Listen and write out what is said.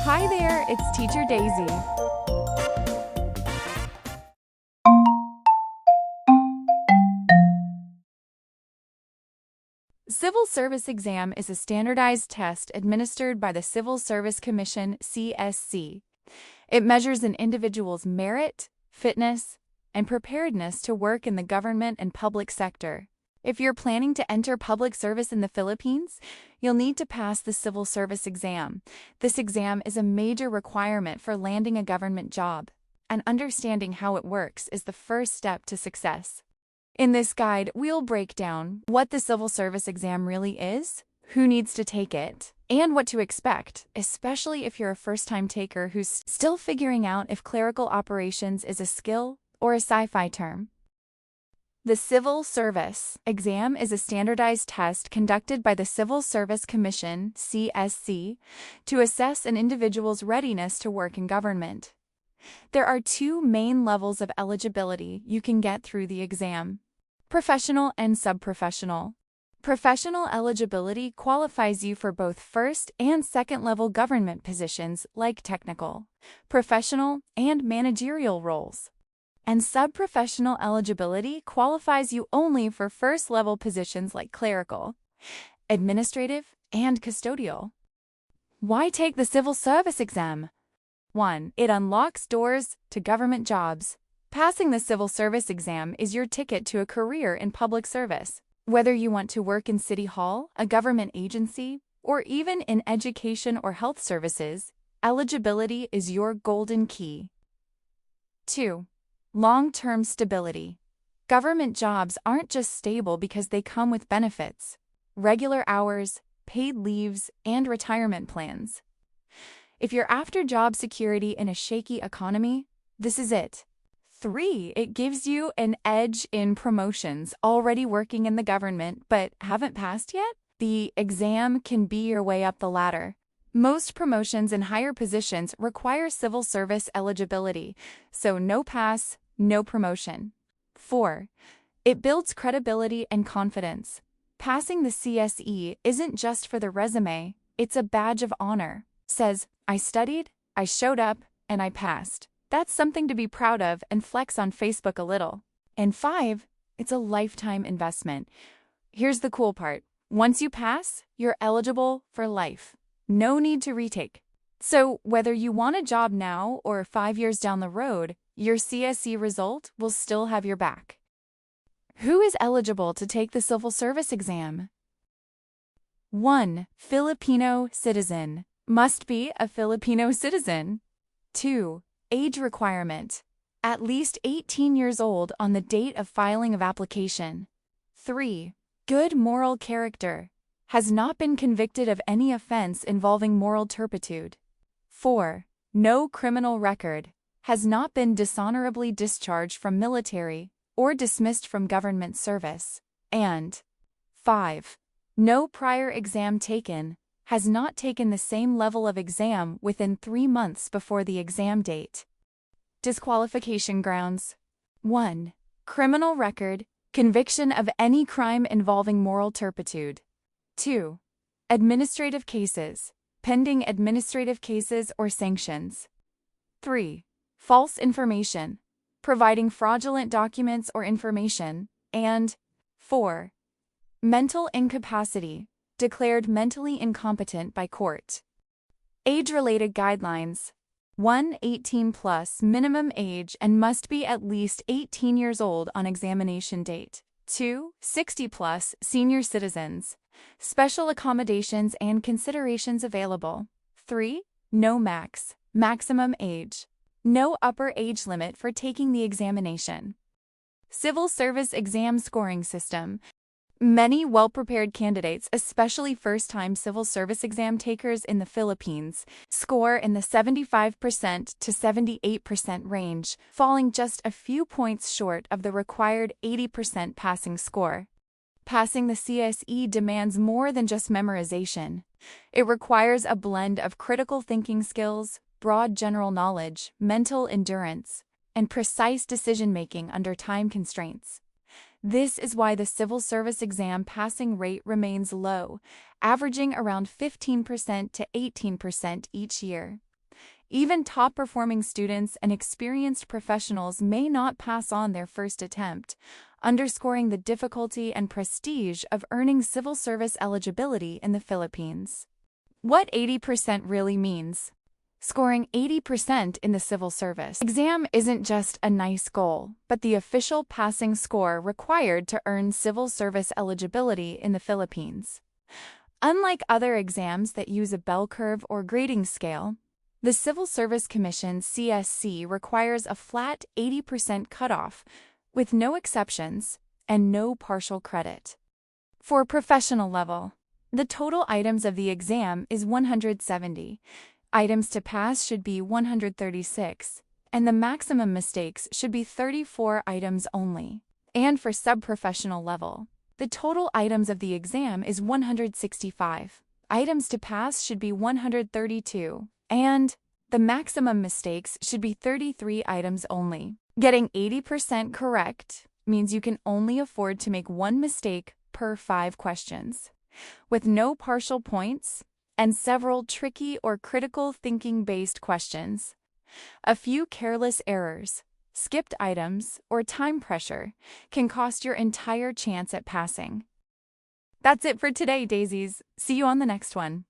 Hi there, it's Teacher Daisy. Civil Service Exam is a standardized test administered by the Civil Service Commission, CSC. It measures an individual's merit, fitness, and preparedness to work in the government and public sector. If you're planning to enter public service in the Philippines, you'll need to pass the Civil Service Exam. This exam is a major requirement for landing a government job, and understanding how it works is the first step to success. In this guide, we'll break down what the Civil Service Exam really is, who needs to take it, and what to expect, especially if you're a first-time taker who's still figuring out if clerical operations is a skill or a sci-fi term. The Civil Service Exam is a standardized test conducted by the Civil Service Commission, CSC, to assess an individual's readiness to work in government. There are two main levels of eligibility you can get through the exam: professional and subprofessional. Professional eligibility qualifies you for both first and second level government positions like technical, professional, and managerial roles. And subprofessional eligibility qualifies you only for first-level positions like clerical, administrative, and custodial. Why take the Civil Service Exam? 1. It unlocks doors to government jobs. Passing the Civil Service Exam is your ticket to a career in public service. Whether you want to work in City Hall, a government agency, or even in education or health services, eligibility is your golden key. 2. Long-term stability. Government jobs aren't just stable because they come with benefits, regular hours, paid leaves, and retirement plans. If you're after job security in a shaky economy, this is it. 3. It gives you an edge in promotions. Already working in the government but haven't passed yet? The exam can be your way up the ladder. Most promotions in higher positions require civil service eligibility, so no pass, no promotion. 4. It builds credibility and confidence. Passing the CSE isn't just for the resume, it's a badge of honor. Says, I studied, I showed up, and I passed. That's something to be proud of and flex on Facebook a little. And 5, it's a lifetime investment. Here's the cool part. Once you pass, you're eligible for life. No need to retake. So whether you want a job now or 5 years down the road, your CSE result will still have your back. Who is eligible to take the Civil Service Exam? 1. Filipino citizen. Must be a Filipino citizen. 2. Age requirement. At least 18 years old on the date of filing of application. 3. Good moral character. Has not been convicted of any offense involving moral turpitude. 4. No criminal record. Has not been dishonorably discharged from military or dismissed from government service. And 5. No prior exam taken. Has not taken the same level of exam within 3 months before the exam date. Disqualification grounds. 1. Criminal record. Conviction of any crime involving moral turpitude. 2. Administrative cases. Pending administrative cases or sanctions. 3. False information. Providing fraudulent documents or information. And 4. Mental incapacity. Declared mentally incompetent by court. Age-related guidelines. 1. 18 plus minimum age and must be at least 18 years old on examination date. 2. 60 plus senior citizens. Special accommodations and considerations available. 3. No maximum age. No upper age limit for taking the examination. Civil Service Exam Scoring System. Many well-prepared candidates, especially first-time civil service exam takers in the Philippines, score in the 75% to 78% range, falling just a few points short of the required 80% passing score. Passing the CSE demands more than just memorization. It requires a blend of critical thinking skills, broad general knowledge, mental endurance, and precise decision-making under time constraints. This is why the Civil Service Exam passing rate remains low, averaging around 15% to 18% each year. Even top-performing students and experienced professionals may not pass on their first attempt, underscoring the difficulty and prestige of earning civil service eligibility in the Philippines. What 80% really means? Scoring 80% in the civil service exam isn't just a nice goal, but the official passing score required to earn civil service eligibility in the Philippines. Unlike other exams that use a bell curve or grading scale, the Civil Service Commission (CSC) requires a flat 80% cutoff, with no exceptions and no partial credit. For professional level, the total items of the exam is 170. Items to pass should be 136, and the maximum mistakes should be 34 items only. And for subprofessional level, the total items of the exam is 165. Items to pass should be 132, and the maximum mistakes should be 33 items only. Getting 80% correct means you can only afford to make one mistake per 5 questions. With no partial points and several tricky or critical thinking-based questions, a few careless errors, skipped items, or time pressure can cost your entire chance at passing. That's it for today, Daisies. See you on the next one.